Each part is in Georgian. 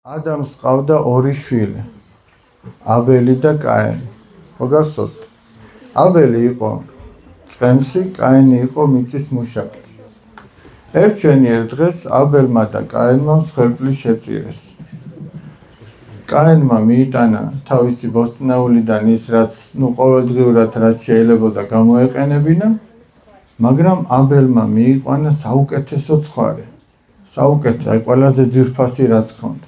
ადამიანს ყავდა ორი შვილი, აბელი და კაინი. მოგახსოვთ? აბელი იყო წყემსი, კაინი იყო მიწის მუშაკი. ერთჩვენიერ დღეს აბელმა და კაინმა მსხვერპლი შეწირეს. კაინმა მიიტანა თავისი ბოსტნეულიდან ის, რაც ყოველდღიურად რაც შეიძლებოდა გამოეყენებინა, მაგრამ აბელმა მიიყვანა საუკეთესო ცხარე. საუკეთესო, აი ყველაზე ძვირფასი რაც ჰქონდა.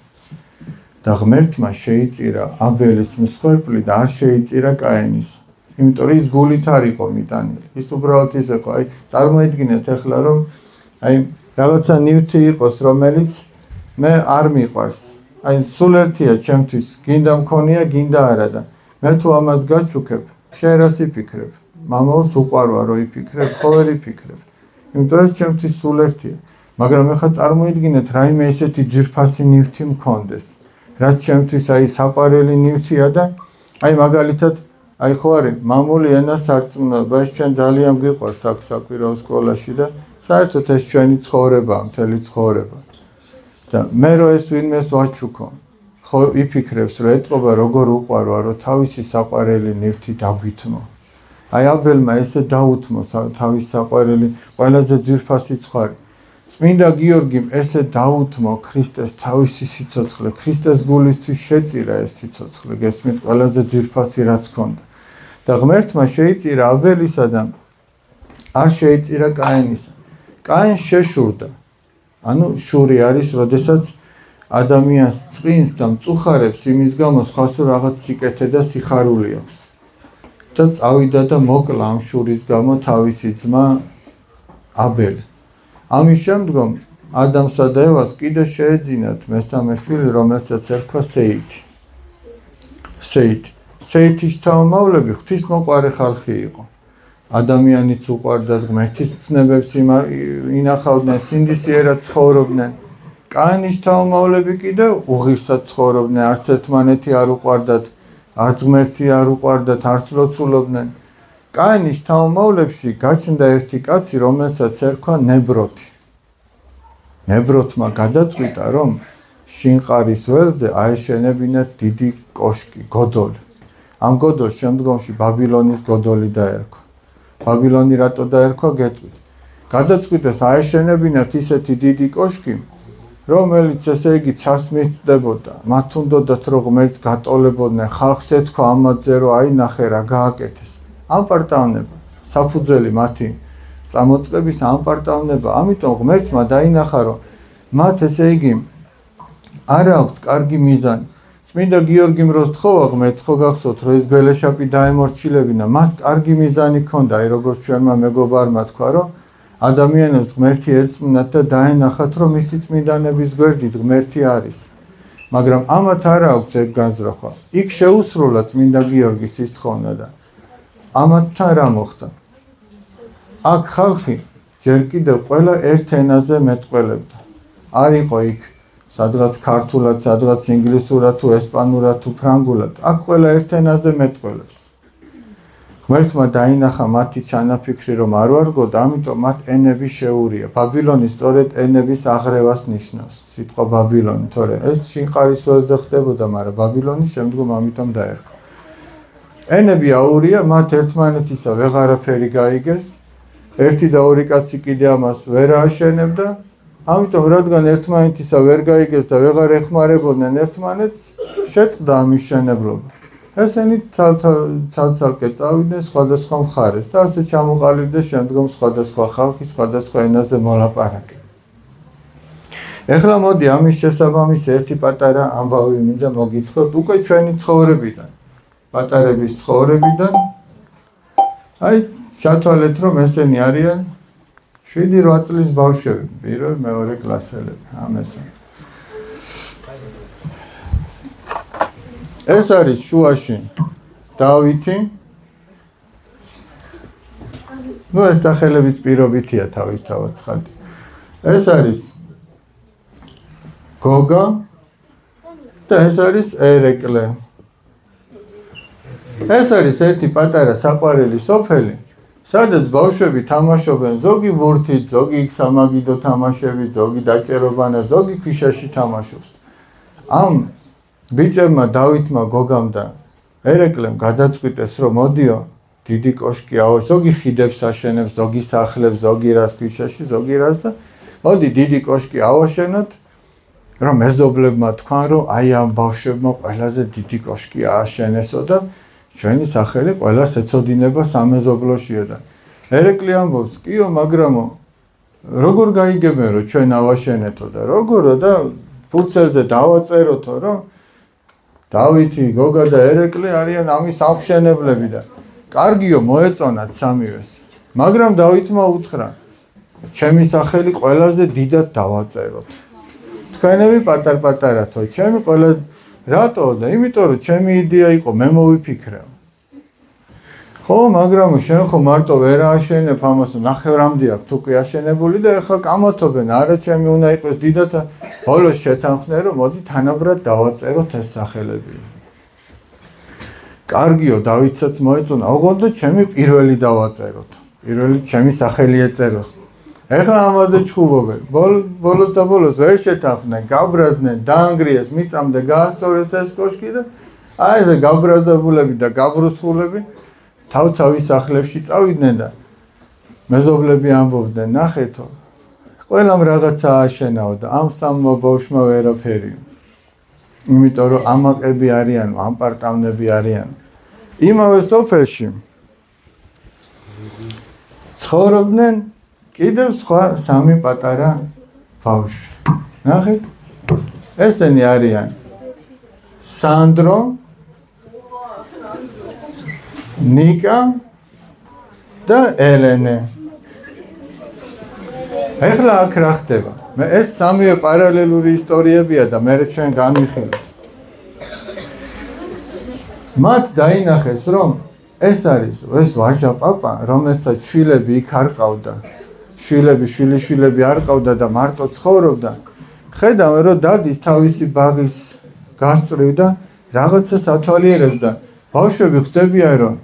და ღმერთმა შეიწირა აბელის მსხვერპლი და არ შეიწირა კაინის. იმიტომ რომ ის გულით არ იყო მიტანილი. ის უბრალოდ ის იყო, აი წარმოიდგინეთ ახლა რომ აი რაღაცა ნივთი იყოს, რომელიც მე არ მიყვარს. აი სულ ერთია ჩემთვის, გინდა მქონია, გინდა არა და მე თუ ამას გაჩუქებ, შენ რას იფიქრებ? მამაოს უყვარვა რო იფიქრებ, ხო ვერ იფიქრებ. იმიტომ რომ ჩემთვის სულ ერთია. მაგრამ ახლა წარმოიდგინეთ, რაიმე ესეთი ძვირფასი ნივთი მქონდეს. რაც ჩემთვის აი საყვარელი ნივთია და აი მაგალითად აი ხო არის მამული ენას არწმუნება, ეს ჩვენ ძალიან გვიყვარს საკვირაო სკოლაში და საერთოდ ეს ჩვენი ცხოვრებაა, მთელი ცხოვრება. და მე რო ეს ვინმეს ვაჩუქო, ხო იფიქრებს რომ ეტყობა როგორ უყვარვა, რომ თავისი საყვარელი ნივთი დაგვითმო. აი აბელმა ესე დაუთმო თავისი საყვარელი ყველაზე ძვირფასი ცხარი. წმინდა გიორგიმ ესე დაუთმო ქრისტეს თავისი სიცოცხლე, ქრისტეს გულისთვის შეწირა ეს სიცოცხლე, გესმით ყველაზე ძვირფასი რაც ჰქონდა. და ღმერთმა შეიწირა აბელისა და არ შეიწირა კაინისა. კაინს შეშურდა. ანუ შური არის, როდესაც ადამიანს წვინს და მწუხარებს იმის გამო სხვას რაღაც სიკეთე და სიხარული აქვს. და წავიდა და მოკლა ამ შურის გამო თავისი ძმა აბელი. ამის შემდგომ ადამსა და ევას კიდე შეეძინათ მესამე შვილი, რომელსაც ერქვა სეითი. სეითის თავმოყრები ღვთისმოყვარე ხალხი იყო. ადამიანიც უყვარდათ, ღმერთის ცნებებს ინახავდნენ, სინდისიერად ცხოვრობდნენ. კაინის თავმოყრები კიდე უღირსად ცხოვრობდნენ, არც ერთმანეთი არ უყვარდათ, არც ღმერთი არ უყვარდათ, არც ლოცულობდნენ. კაინის თავმოყრებში გაჩნდა ერთი კაცი, რომელსაც ერქვა ნებროთი. ნებროთმა გადაწყვიტა, რომ შინყარის ველზე აეშენებინათ დიდი კოშკი, გოდოლი. ამ გოდოლს შემდგომში ბაბილონის გოდოლი დაერქვა. ბაბილონი რატო დაერქვა, გეტყვით. გადაწყვიტეს აეშენებინათ ისეთი დიდი კოშკი, რომელიც ესე იგი ცას მისწდებოდა. მათ უნდათ რომ ღმერთს გატოლებოდნენ, ხალხს ეთქვა ამაზე რომ აი ნახე რა გააკეთეს. ამპარტავნება, საფუძველი მათი წამოწყების ამპარტავნება. ამიტომ ღმერთმა დაინახა რომ მათ ესე იგი არ აქვთ კარგი მიზანი. წმინდა გიორგიმ როს თხოვა ღმერთს, ხო გახსოვთ რომ ეს გველეშაპი დაემორჩილებინა, მას კარგი მიზანი ჰქონდა, აი როგორც ჩვენმა მეგობარმა თქვა რომ ადამიანებს ღმერთი ერწმუნათ და დაენახათ რომ მისი წმინდანების გვერდით ღმერთი არის. მაგრამ ამათ არ აქვთ ეგ განზრახვა. იქ შეუსრულა წმინდა გიორგის ის თხოვნა და ამათთან რა მოხდა? აქ ხალხი ჯერ კიდევ ყველა ერთ ენაზე მეტყველებდა. არ იყო იქ სადღაც ქართულად, სადღაც ინგლისურად თუ ესპანურად თუ ფრანგულად. აქ ყველა ერთ ენაზე მეტყველებს. ღმერთმა დაინახა მათი ჩანაფიქრი რომ არ ვარგოთ, ამიტომ მათ ენები შეურია. ბაბილონი სწორედ ენების აღრევას ნიშნავს. სიტყვა ბაბილონი, თორემ ეს შინყარის ველზე ხდებოდა, მაგრამ ბაბილონი შემდგომ ამიტომ დაერქვა. ენები აურია, მათ ერთმანეთისა ვეღარაფერი გაიგეს. ერთი და ორი კაცი კიდე ამას ვერ ააშენებდა. ამიტომ რადგან ერთმანეთისა ვერ გაიგეს და ვეღარ ეხმარებოდნენ ერთმანეთს, შეწყდა ამის შენებლობა. ესენი ცალ-ცალკე წავიდნენ სხვადასხვა მხარეს და ასე ჩამოყალიბდა შემდგომ სხვადასხვა ხალხი სხვადასხვა ენაზე მოლაპარაკე. ეხლა მოდი ამის შესაბამის ერთი პატარა ამბავი მინდა მოგითხროთ უკვე ჩვენი ცხოვრებიდან. პატარების ცხოვრებიდან. აი შათვალეთ რომ ესენი არიან 7-8 წლის ბავშვები, პირველ მეორე კლასელები, ამასა. ეს არის შუაში დავითი. ნუ ეს სახელებიც პირობითია თავისთავად ცხადი. ეს არის გოგა და ეს არის ერეკლე. ეს არის ერთი პატარა საყვარელი სოფელი, სადაც ბავშვები თამაშობენ, ზოგი ბურთით, ზოგი სამაგიდო თამაშებით, ზოგი დაჭერობანა, ზოგი ქვიშაში თამაშობს. ამ ბიჭებმა დავითმა გოგამ და ერეკლემ გადაწყვიტეს რომ მოდიო დიდი კოშკი აო ზოგი ხიდებს აშენებს ზოგი სახლებს ზოგი რას ქვიშაში ზოგი რას და მოდი დიდი კოშკი ავაშენოთ რომ მეზობლებმა თქვან რომ აი ამ ბავშვებმა ყველაზე დიდი კოშკი ააშენესო და ჩვენი სახელი ყველას ეცოდინება სამეზობლოშიო და ერეკლი ამბობს კიო მაგრამო როგორ გაიგებენ რომ ჩვენ ავაშენეთო და როგორო და ფურცელზე დავაწეროთო რომ დავითი გოგა და ერეკლი არიან ამის აღმშენებლები და კარგიო მოეწონათ სამივეს მაგრამ დავითმა უთხრა ჩემი სახელი ყველაზე დიდად დავაწეროთ თქვენები პატარ-პატარათო ჩემი ყველაზე რატო და იმიტომ რომ ჩემი იდეა იყო მე მოვიფიქრე ხო მაგრამ შენ ხო მარტო ვერ ააშენებ ამას ნახევრამდე აქვს უკვე აშენებული და ეხლა კამათობენ არა ჩემი უნდა იყოს დიდად ბოლოს შეთანხმდნენ რომ მოდი თანაბრად დავაწეროთ ეს სახელები კარგიო დავითსაც მოეწონა ოღონდ ჩემი პირველი დავაწეროთ პირველი ჩემი სახელი ეწეროს ეხლა ამაზე ჩხუბობენ ბოლოს და ბოლოს ვერ შეთანხმდნენ გაბრაზდნენ დაანგრიეს მიწამდე გაასწორეს ეს კოშკი და აი ეს გაბრაზებულები და გაბრუსხულები თავ-თავის სახლებში წავიდნენ და მეზობლები ამბობდნენ ნახეთო ყველამ რაღაცა ააშენაო და ამ სამმა ბავშვმა ვერაფერი იმიტომ რომ ამაყები არიან ამპარტავნები არიან იმავე სოფელში ცხოვრობდნენ კიდევ სხვა სამი პატარა ბავშვი ნახეთ ესენი არიან სანდრო ნიკა და ელენე ეხლა აქ რა ხდება მე ეს სამივე პარალელური ისტორიებია და მე ჩვენ განვიხილოთ მათ დაინახეს რომ ეს არის ეს ვაჟა პაპა რომელსაც შვილები იქ არ ყავდა შვილები არ ყავდა და მარტო ცხოვრობდა ხედავენ რომ დადის თავისი ბაღის გასწრივ და რაღაცას ათვალიერებს და ბავშვები ხვდებიან რომ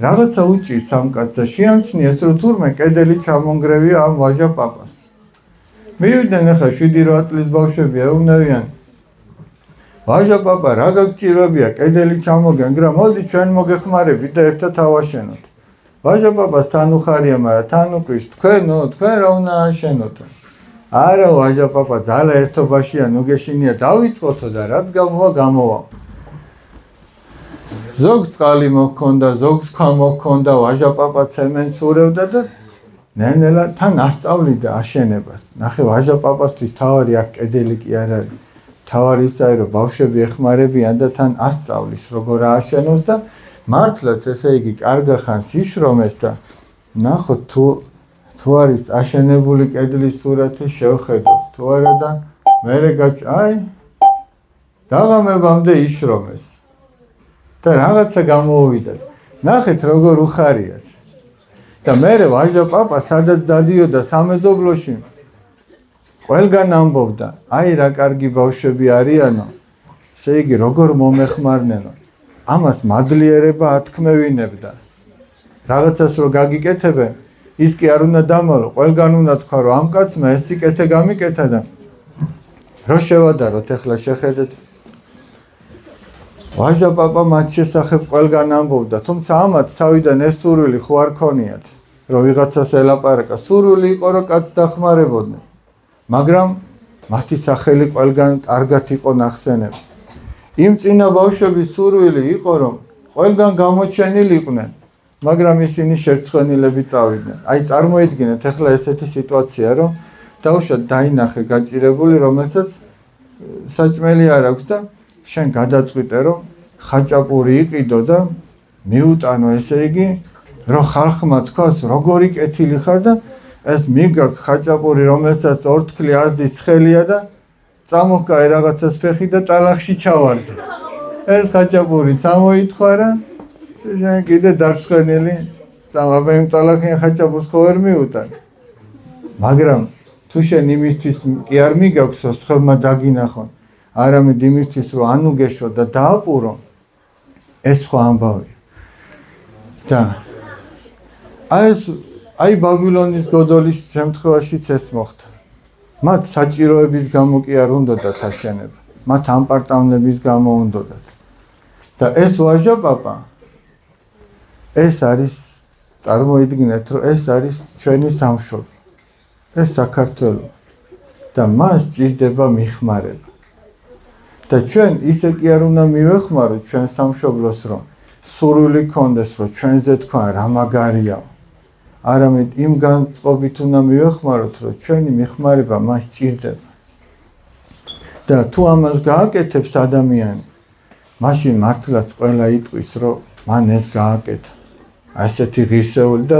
რაღაცა უჭირს ამ კაცს და შეამჩნიეს რომ თურმე კედელი ჩამონგრევია ამ ვაჟა პაპას მივიდნენ ახლა 7-8 წლის ბავშვები ეუბნებიან ვაჟა პაპა რა გაგჭირებია კედელი ჩამოგენგრა მოდი ჩვენ მოგეხმარებით და ერთად ავაშენოთ ვაჟა პაპას თან უხარია მაგრამ თან უკვის თქვენ რა უნდა ააშენოთ არა ვაჟა პაპა ძალა ერთობაშია ნუგეშინია დავიწყოთო და რაც გამოვა ზოგს წყალი მოჰქონდა ზოგს ქვა მოჰქონდა ვაჟა პაპა ცემენტს ურევდა და ნენელა თან ასწავლიდა აშენებას ნახე ვაჟა პაპასთვის თავარი აქ კედელი კი არ არის თავარი ისაა რომ ბავშვები ეხმარებიან და თან ასწავლის როგორ ააშენოს და მართლაც ესე იგი კარგა ხანს იშრომეს და ნახოთ თუ არის აშენებული კედლის სურათი შევხედოთ თუ არა და მერე აი დაღამებამდე იშრომეს და რაღაცა გამოუვიდა ნახეთ როგორ უხარიათ და მერე ვაჟა პაპა სადაც დადიოდა სამეზობლოში ყველგან ამბობდა აი რა კარგი ბავშვები არიანო ესე იგი როგორ მომეხმარნენო ამას მადლიერება ათქმევინებდა რაღაცას რო გაგიკეთებენ ის კი არ უნდა დამალო ყველგან უნდა თქვა რომ ამ კაცმა ეს სიკეთე გამიკეთა და რო შევადაროთ ეხლა შეხედეთ ვაჟა პაპა მათ შესახებ ყველგან ამბობდა თუმცა ამათ თავიდან ეს სურვილი ხო არ ქონიათ რომ ვიღაცას ელაპარაკა სურვილი იყო რომ კაცს დახმარებოდნენ მაგრამ მათი სახელი ყველგან კარგად იყო ნახსენები იმ წინა ბავშვების სურვილი იყო რომ ყველგან გამოჩენილიყვნენ მაგრამ ისინი შერცხვენილები წავიდნენ აი წარმოიდგინეთ ახლა ესეთი სიტუაცია რომ დავუშვათ დაინახე გაჭირებული რომელსაც საჭმელი არ აქვს და შენ გადაწყვიტე რომ ხაჭაპური იყიდო და მიუტანო ესე იგი რომ ხალხმა თქვას როგორი კეთილი ხარ და ეს მიგაკ ხაჭაპური რომელსაც ორთქლი აზდის ცხელია და წამოჰკაი რაღაცას ფეხი და ტალახში ჩავარდე ეს ხაჭაპური წამოითხვარა შენ კიდე დარცხენილი წამაბა იმ ტალახიან ხაჭაპურს ხო ვერ მიუტან მაგრამ თუ შენ იმისთვის კი არ მიგაქვს რომ სხვებმა დაგინახონ არამედ იმისთვის რომ ანუგეშო და დააპურო ეს სხვა ამბავია და აი ბაბილონის გოდოლის შემთხვევაშიც ეს მოხდა მათ საჭიროების გამო კი არ უნდათ აშენება მათ ამ პარტავნების გამო უნდათ. და ეს ვაჟა პაპა ეს არის წარმოიდგინეთ რომ ეს არის ჩვენი სამშობლო. ეს საქართველო და მას ჭირდება მიხმარება. და ჩვენ ისე კი არ უნდა მივეხმაროთ ჩვენ სამშობლოს რომ სურვილი გქონდეს რომ ჩვენზე თქვა რა მაგარია. არამედ იმ განწყობით უნდა მივეხმაროთ რომ ჩვენი მიხმარება მას ჭირდება. და თუ ამას გააკეთებს ადამიანი მაშინ მართლაც ყველა იტყვის რომ მან ეს გააკეთა. ასეთი ღირსეული და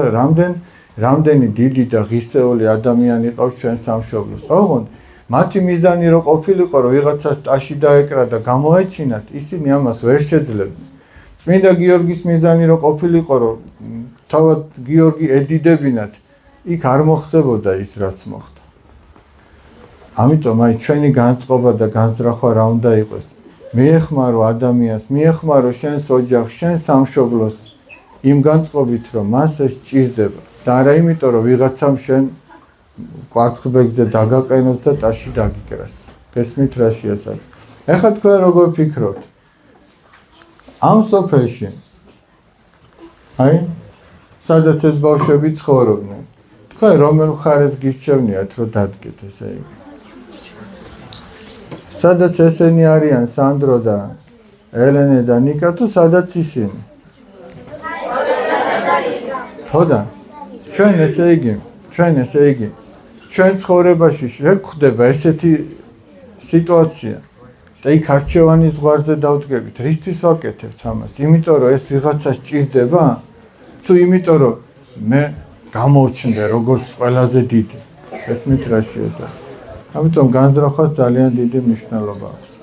რამდენი დიდი და ღირსეული ადამიანი ყავს ჩვენ სამშობლოს. ოღონდ მათი მიზანი რო ყოფილიყო რომ ვიღაცას ტაში დაეკრა და გამოეჩინათ, ისინი ამას ვერ შეძლებდნენ. წმინდა გიორგის მიზანი რო ყოფილიყო რომ თავად გიორგი ედიდებინათ, იქ არ მოხდებოდა ის რაც მოხდა. ამიტომ აი ჩვენი განწყობა და განზრახვა რა უნდა იყოს? მიეხმარო ადამიანს, მიეხმარო შენს ოჯახს, შენს სამშობლოს იმ განწყობით რომ მას ეს ჭირდება. და არა იმიტომ რომ ვიღაცამ შენ კვარცხლბეკზე დაგაყენოს და ტაში დაგიკრას. გესმით რა შეასახა? ეხლა თქვენ როგორ ფიქრობთ? ამ სოფელში აი სადაც ეს ბავშვები ცხოვრობდნენ. თქვენ რომელ მხარეს გირჩევნიათ რომ დადგეთ ესე იგი? სადაც ესენი არიან სანდრო და ელენე და ნიკა თუ სადაც ისინი? ხოდა ჩვენ ესე იგი ჩვენ ცხოვრებაში შეგხვდება ესეთი სიტუაცია და იქ არჩევანის ზღვარზე დავდგებით. რისთვის ვაკეთებთ ამას? იმიტომ რომ ეს ვიღაცას ჭირდება? თუ იმიტომ რომ მე გამოვჩნდე როგორც ყველაზე დიდი. ესმით რა შეასახა? ამიტომ განზრახვას ძალიან დიდი მნიშვნელობა აქვს.